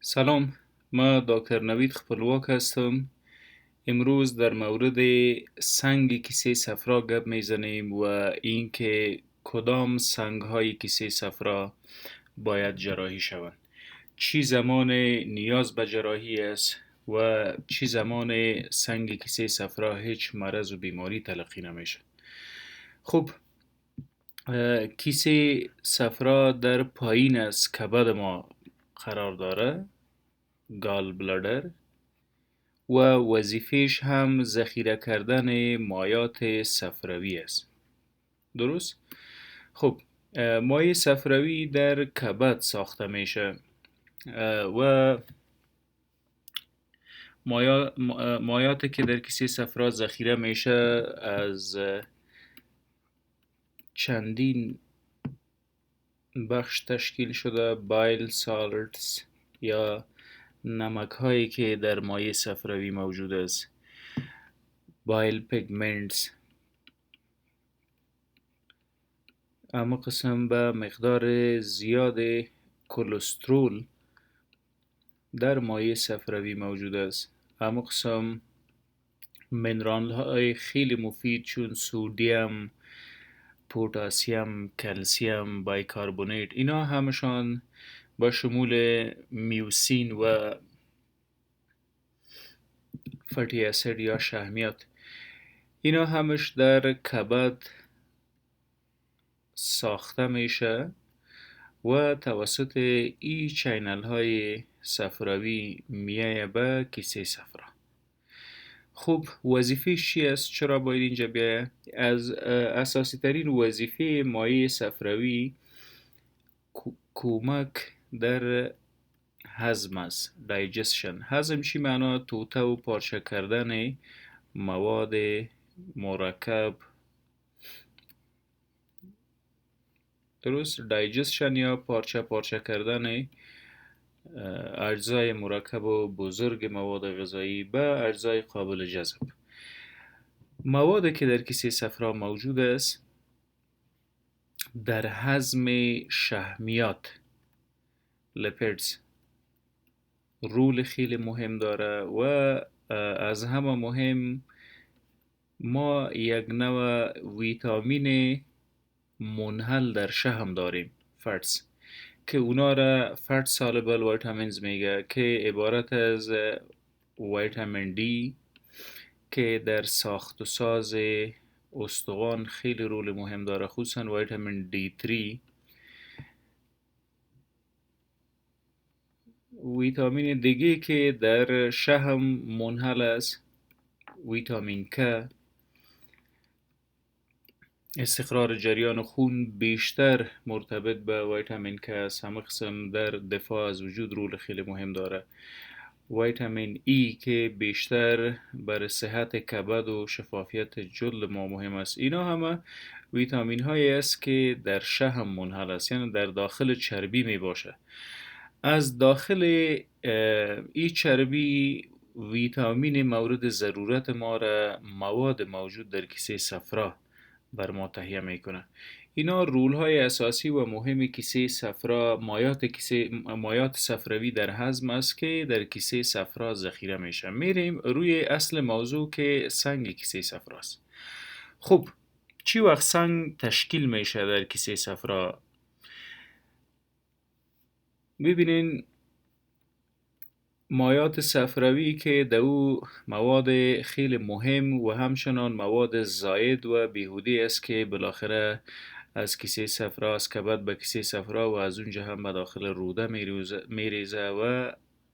سلام، ما دکتر نوید خپلواک هستم. امروز در مورد سنگ کیسه صفرا گپ میزنیم و اینکه کدام سنگ های کیسه صفرا باید جراحی شوند. چی زمان نیاز به جراحی است و چی زمان سنگ کیسه صفرا هیچ مرض و بیماری تلقی نمیشه. خب، کیسه صفرا در پایین از کبد ما قرار داره، گال بلادر، و وظیفهش هم ذخیره کردن مایات صفراوی است. درست؟ خب، مایع صفراوی در کبد ساخته میشه و مایاتی که در کیسه صفرا ذخیره میشه از چندین بخش تشکیل شده: بایل سالتس یا نمک هایی که در مایع صفراوی موجود است، بایل پیگمنتس. اما قسم به مقدار زیاد کلسترول در مایع صفراوی موجود است. اما قسم منرال های خیلی مفید چون سودیم، پوتاسیم، کلسیم، بایکاربونیت، اینا همشان با شمول میوسین و فتی اسید یا شحمیات، اینا همش در کبد ساخته میشه و توسط ای چینل های صفراوی میایه به کیسه صفرا. خب، وظیفه چی است؟ چرا باید اینجا بیایه؟ از اساسی ترین وظیفه مایع صفراوی کمک در هضم است. دایجستشن. هضم چی معنا؟ توته و پارچه کردن مواد مرکب. درست؟ دایجستشن یا پارچه کردن اجزای مرکب و بزرگ مواد غذایی به اجزای قابل جذب. موادی که در کیسه صفرا موجود است در هضم شحمیات، لیپیدز، رول خیلی مهم داره و از همه مهم ما یک نوع ویتامین منحل در شحم داریم، فاتس، که اونا را فات سالبل ویتامینز میگه، که عبارت از ویتامین دی که در ساخت و ساز استخوان خیلی رول مهم داره، خصوصا ویتامین دی 3. ویتامین دیگه که در شحم منحل است، ویتامین که، استقرار جریان خون بیشتر مرتبط به ویتامین که است. همه قسم در دفاع از وجود رول خیلی مهم داره. ویتامین ای که بیشتر برای صحت کبد و شفافیت جلد ما مهم است. اینا همه ویتامین هایی است که در شحم منحل است، یعنی در داخل چربی می باشه. از داخل این چربی ویتامین مورد ضرورت ما را مواد موجود در کیسه صفرا بر ما تهیه میکنه. اینا رول های اساسی و مهم کیسه صفرا، مایات صفراوی در هضم است که در کیسه صفرا ذخیره میشه. میریم روی اصل موضوع که سنگ کیسه صفرا است. خب، چی وقت سنگ تشکیل میشه در کیسه صفرا؟ ببینین، مایات صفراوی که دو مواد خیلی مهم و همچنان مواد زائد و بیهوده است که بالاخره از کیسه صفرا، از کبد به کیسه صفرا و از اونجا هم به داخل روده میریزه و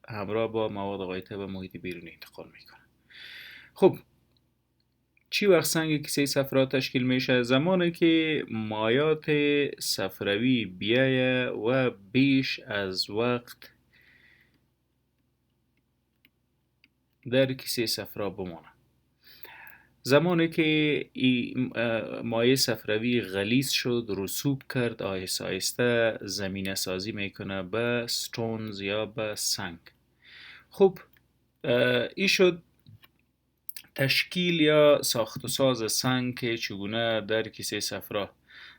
همراه با مواد غایطه به محیط بیرونی انتقال میکنه. خب، چی وقت سنگ کیسه صفرا تشکیل میشه؟ زمانی که مایات صفراوی بیایه و بیش از وقت در کیسه صفرا بمانه. زمانی که مایع صفراوی غلیظ شد، رسوب کرد، آهسته آهسته زمینه سازی میکنه به ستونز یا به سنگ. خب، این شد تشکیل یا ساخت و ساز سنگ که چگونه در کیسه صفرا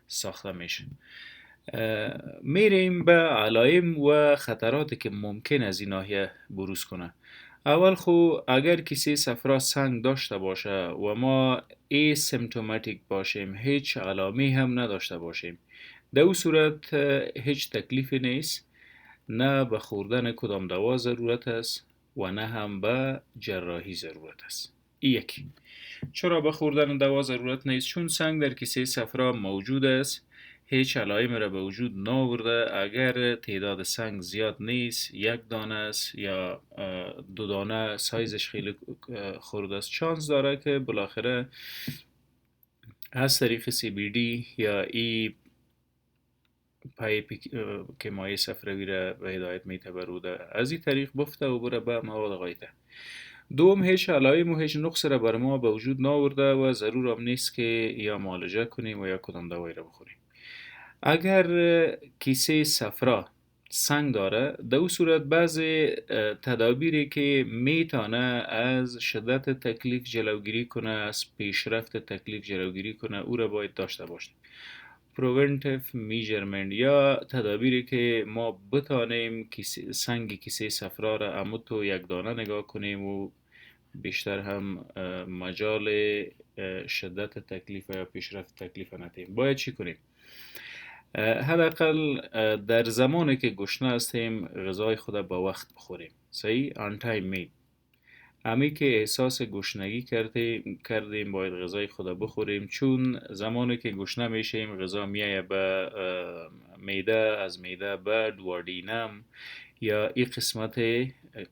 ساخته میشه. میریم به علائم و خطراتی که ممکن از این ناحیه بروز کنه. اول خو اگر کسی صفرا سنگ داشته باشه و ما ای سیمتوماتیک باشیم، هیچ علامه هم نداشته باشیم، در او صورت هیچ تکلیفی نیست، نه به خوردن کدام دوا ضرورت است و نه هم به جراحی ضرورت است. یک، چرا به خوردن دوا ضرورت نیست؟ چون سنگ در کیسه صفرا موجود است، هیچ علائمی را به وجود نآورده. اگر تعداد سنگ زیاد نیست، یک دانه است یا دو دانه، سایزش خیلی خرد است، چانس داره که بالاخره از طریق CBD یا ای پایپی که مایع صفراوی را به هدایت میته بروده، از این طریق بفته و بره به مواد غایته. دوم، هیچ علائم و هیچ نقص را بر ما به وجود نآورده و ضرور هم نیست که یا معالجه کنیم و یا کدام دوایی را بخوریم. اگر کیسه صفرا سنگ داره، در او صورت بعضی تدابیری که میتونه از شدت تکلیف جلوگیری کنه، از پیشرفت تکلیف جلوگیری کنه، او را باید داشته باشیم. preventive measurement یا تدابیری که ما بتانیم سنگ کیسه صفرا را اموتو یک دانه نگاه کنیم و بیشتر هم مجال شدت تکلیف یا پیشرفت تکلیف ندهیم. باید چی کنیم؟ حداقل در زمانی که گشنه هستیم غذای خود با وقت بخوریم. صحیح؟ on time meal. امی که احساس گشنگی کردیم باید غذای خود بخوریم، چون زمانی که گشنه میشیم غذا میایه به معده، از معده به دوردینم یا این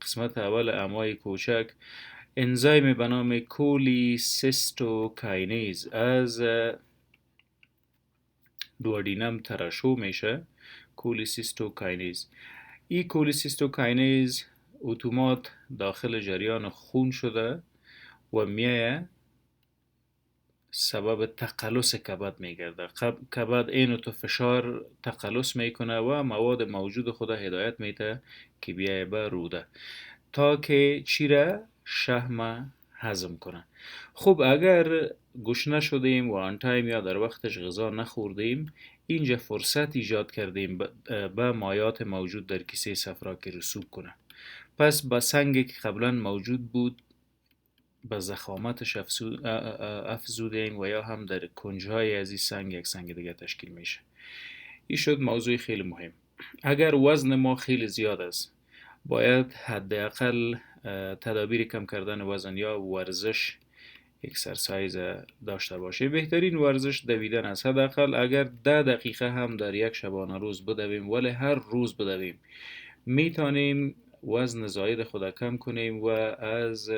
قسمت اول امعای کوچک، انزیم به نام کولیسیستوکاینیز از دوردینم ترشح میشه. کولیسیستوکاینیز، این کولیسیستوکاینیز اتومات داخل جریان خون شده و میایه سبب تقلص کبد میگرده. کبد اینو تو فشار تقلص میکنه و مواد موجود خود هدایت میده که بیایه به روده تا که چی را؟ شحم هضم کنه. خب اگر گشنه شدیم و آن تایم یا در وقتش غذا نخوردیم، اینجا فرصت ایجاد کردیم به مایات موجود در کیسه صفرا که رسوب کنه. پس با سنگی که قبلا موجود بود به ضخامتش افزودیم و یا هم در کنجهای از این سنگ یک سنگ دیگه تشکیل میشه. این شد موضوع خیلی مهم. اگر وزن ما خیلی زیاد است، باید حداقل تدابیر کم کردن وزن یا ورزش، اکسرسایز داشته باشه. بهترین ورزش دویدن است. حداقل اگر 10 دقیقه هم در یک شبانه روز بدویم، ولی هر روز بدویم، میتونیم وزن زاید خود کم کنیم و از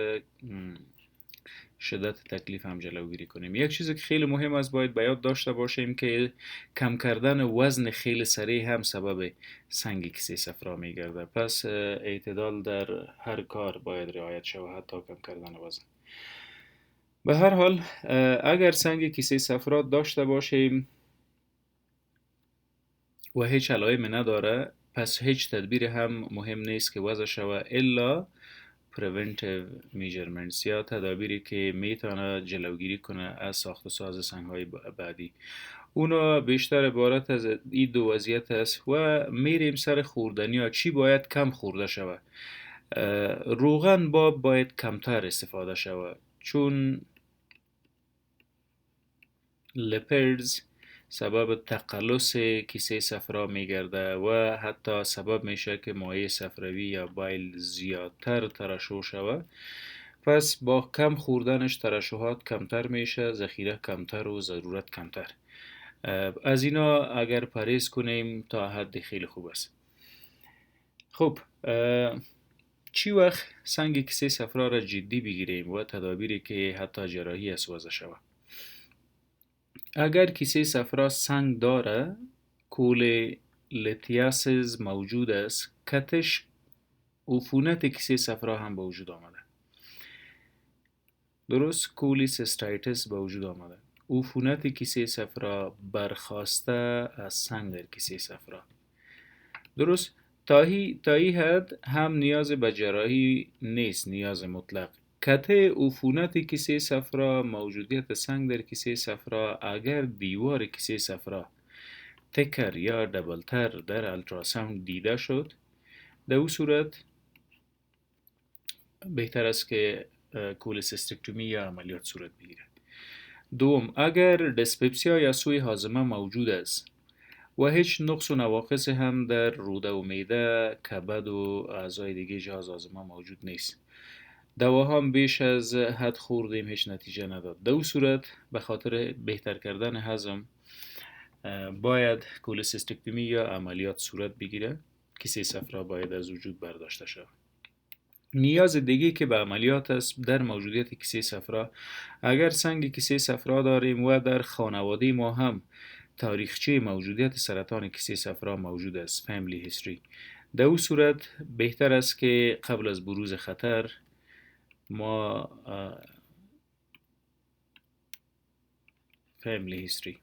شدت تکلیف هم جلوگیری کنیم. یک چیزی که خیلی مهم است باید به یاد داشته باشیم که کم کردن وزن خیلی سریع هم سبب سنگ کیسه صفرا میگرده. پس اعتدال در هر کار باید رعایت شود، حتی کم کردن وزن. به هر حال اگر سنگ کیسه صفرا داشته باشیم و هیچ علائمی نداره، پس هیچ تدبیر هم مهم نیست که وضع شود الا preventive measurements یا تدابیری که میتونه جلوگیری کنه از ساخت و ساز سنگ‌های بعدی. اونا بیشتر عبارت از این دو وضعیت است و میریم سر خوردنی ها. چی باید کم خورده شود؟ روغن باید کمتر استفاده شود، چون لپرز سبب تقلص کیسه صفرا میگرده و حتی سبب میشه که مایع صفراوی یا بایل زیادتر ترشح شود. پس با کم خوردنش ترشحات کمتر میشه، ذخیره کمتر و ضرورت کمتر. از اینا اگر پرهیز کنیم تا حد خیلی خوب است. خب چی وقت سنگ کیسه صفرا را جدی بگیریم و تدابیری که حتی جراحی است وضع شود؟ اگر کیسه صفرا سنگ داره، کولیلیتیاسیس موجود است، کتش عفونت کیسه صفرا هم به وجود آمده. درست؟ کولیسیستایتس به وجود آمده. عفونت کیسه صفرا برخواسته از سنگ در کیسه صفرا. درست؟ تا این حد هم نیاز به جراحی نیست، نیاز مطلق. قطع عفونت کیسه صفرا، موجودیت سنگ در کیسه صفرا، اگر دیوار کیسه صفرا تکر یا دبلتر در التراساوند دیده شد، در او صورت بهتر است که کولسیستکتومی یا عملیات صورت بگیرد. دوم، اگر دیسپپسیا یا سوی هاضمه موجود است و هیچ نقص و نواقص هم در روده و معده، کبد و اعضای دیگه جهاز هاضمه موجود نیست، دواها هم بیش از حد خوردیم هیچ نتیجه نداد، در او صورت به خاطر بهتر کردن هضم باید کولسیستکتومی یا عملیات صورت بگیره. کیسه صفرا باید از وجود برداشته شود. نیاز دیگه که به عملیات است در موجودیت کیسه صفرا، اگر سنگ کیسه صفرا داریم و در خانواده ما هم تاریخچه موجودیت سرطان کیسه صفرا موجود است، فامیلی هیستوری، در او صورت بهتر است که قبل از بروز خطر ما فامیلی هیستوری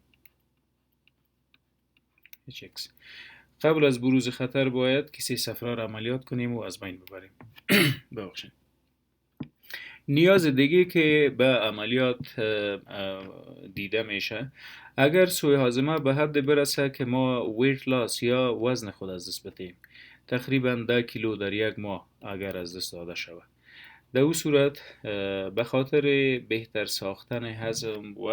قبل از بروز خطر باید کیسه صفرا را عملیات کنیم و از بین ببریم. ببخشید. نیاز دیگه که به عملیات دیده میشه، اگر سوی هاضمه به حد برسه که ما ویت لاس یا وزن خود از دست بدیم، تقریبا 10 کیلو در یک ماه اگر از دست داده شود، در او صورت به خاطر بهتر ساختن هضم و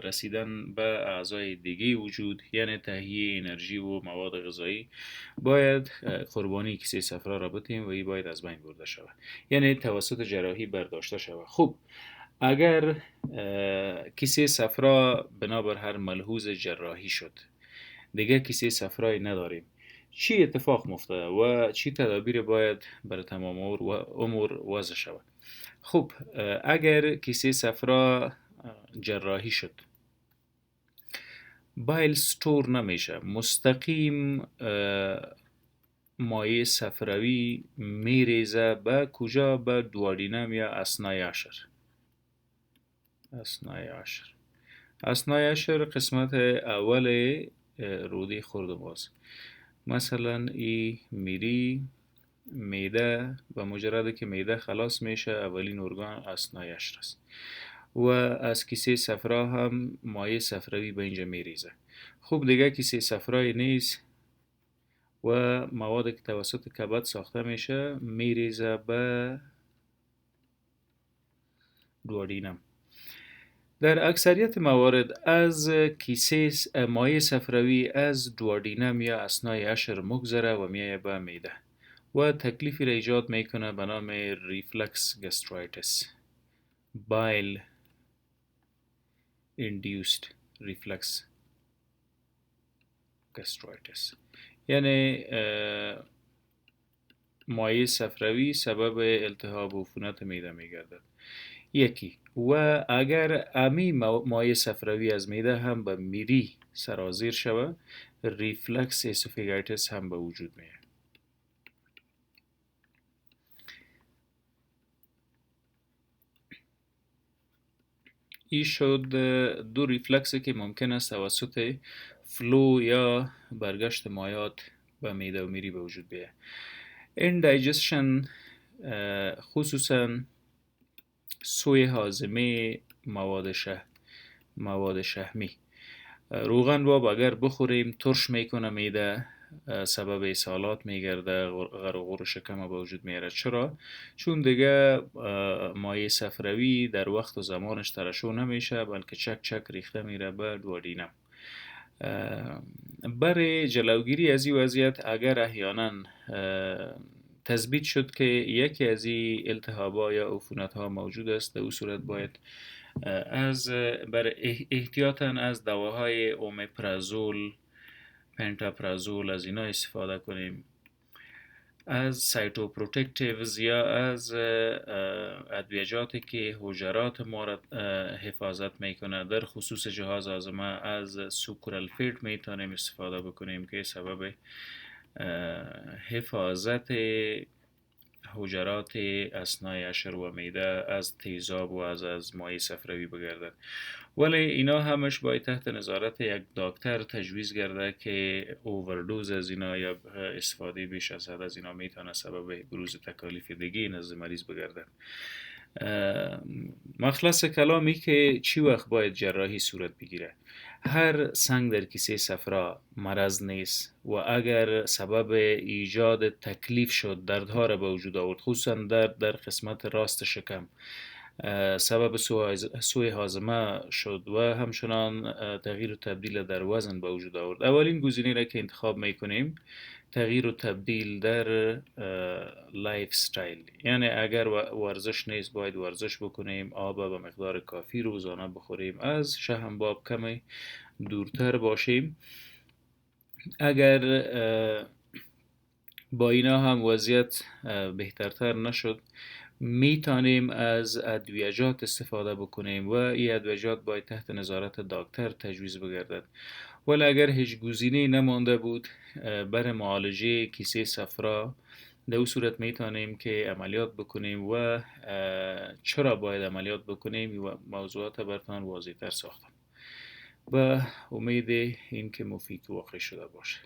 رسیدن به اعضای دیگه وجود، یعنی تهیه انرژی و مواد غذایی، باید قربانی کیسه صفرا را بدیم و این باید از بین برده شود، یعنی توسط جراحی برداشته شود. خب اگر کیسه صفرا بنابر هر ملحوظ جراحی شد، دیگه کیسه صفرایی نداریم، چی اتفاق مفتاده و چی تدابیر باید برای تمام امور وضع شود؟ خب اگر کیسه صفرا جراحی شد، بایل ستور نمیشه، مستقیم مایع صفراوی میریزه به کجا؟ به دوادینم یا اثنای عشر. اثنای عشر قسمت اول روده خردماغز. مثلا ای میری معده، و مجرد که معده خلاص میشه اولین ارگان اثنای عشر است و از کیسه صفرا هم مایع صفراوی به اینجا میریزه. خوب دیگه کیسه صفرایی نیست و مواد که توسط کبد ساخته میشه میریزه به دوادینم. در اکثریت موارد از کیسه مایع صفراوی از دوادینم یا اثنای عشر مگذره و میایه به معده و تکلیفی را ایجاد میکنه به نام ریفلکس گسترایتس، bile induced reflux gastritis، یعنی مایع صفراوی سبب التهاب عفونت معده میگردد. یکی، و اگر امی مایع صفراوی از معده هم به میری سرازیر شود، ریفلکس اسوفیگایتس هم به وجود میاد. این شد دو ریفلکسی که ممکن است توسط فلو یا برگشت مایعات به معده و میری به وجود بیاید. اندایجشن خصوصا سوی هاضمه مواد شحمی. روغن باب اگر بخوریم ترش میکنه معده، سبب اسهالات میگرده، غر و غور شکم به وجود میاره. چرا؟ چون دیگه مایع صفراوی در وقت و زمانش ترشح نمیشه، بلکه چک چک ریخته میره به دوادینم. برای جلوگیری از این وضعیت اگر احیانا تثبیت شد که یکی از این التهاب‌ها یا عفونت‌ها موجود است، در او صورت باید برای احتیاطاً از دواهای اومپرازول، پنتاپرازول، از اینا استفاده کنیم، از سایتوپروتکتیوز یا از ادویجاتی که حجرات ما را حفاظت میکنه، در خصوص جهاز هاضمه از سوکرالفیت میتونیم استفاده بکنیم که سبب حفاظت حجرات اثنای عشر و معده از تیزاب و از مایع صفراوی بگردد. ولی اینا همش باید تحت نظارت یک دکتر تجویز گرده که اووردوز از اینا یا استفاده بیش از حد از اینا میتونه سبب بروز تکالیف دیگه نزد مریض بگردد. مخلص کلامی که چی وقت باید جراحی صورت بگیره. هر سنگ در کیسه صفرا مرض نیست و اگر سبب ایجاد تکلیف شد، دردها را به وجود آورد، خصوصا در قسمت راست شکم، سبب سوء هاضمه شد و همچنان تغییر و تبدیل در وزن به وجود آورد، اولین گزینه را که انتخاب میکنیم تغییر و تبدیل در لایف استایل. یعنی اگر ورزش نیست باید ورزش بکنیم، آب به مقدار کافی روزانه بخوریم، از شهم باب کمی دورتر باشیم. اگر با اینا هم وضعیت بهترتر نشد، میتونیم از ادویجات استفاده بکنیم و این ادویجات باید تحت نظارت دکتر تجویز بگردد. ولی اگر هیچ گزینه‌ای نمانده بود برای معالجه کیسه صفرا، در او صورت میتونیم که عملیات بکنیم و چرا باید عملیات بکنیم و موضوعات براتون واضح تر ساختم. با امید این که مفید واقع شده باشه.